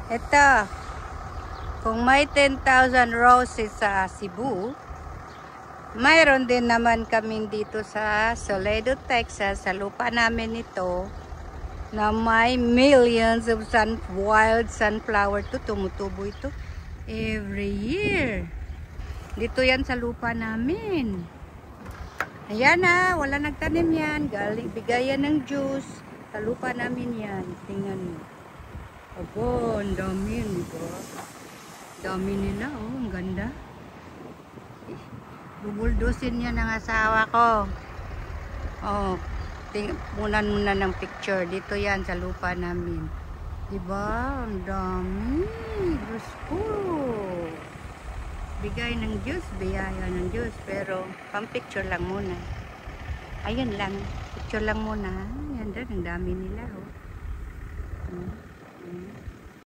Ito, kung may 10,000 roses sa Cebu, mayroon din naman kami dito sa Soledad, Texas, sa lupa namin ito, na may millions of wild sunflower to. Tumutubo ito every year. Dito yan sa lupa namin. Ayan na, wala nagtanim yan. Galing, bigayan ng juice. Sa lupa namin yan. Tingnan mo. Abo, ang dami yun, diba? Dami nila, oh, ang ganda. Bubuldusin yan ng asawa ko. Oh, punan muna ng picture. Dito yan sa lupa namin. Diba? Ang dami. Diyos ko. Bigay ng Diyos, biyaya ng Diyos. Pero, pang-picture lang muna. Ayun lang. Picture lang muna. Yan din, ang dami nila, oh.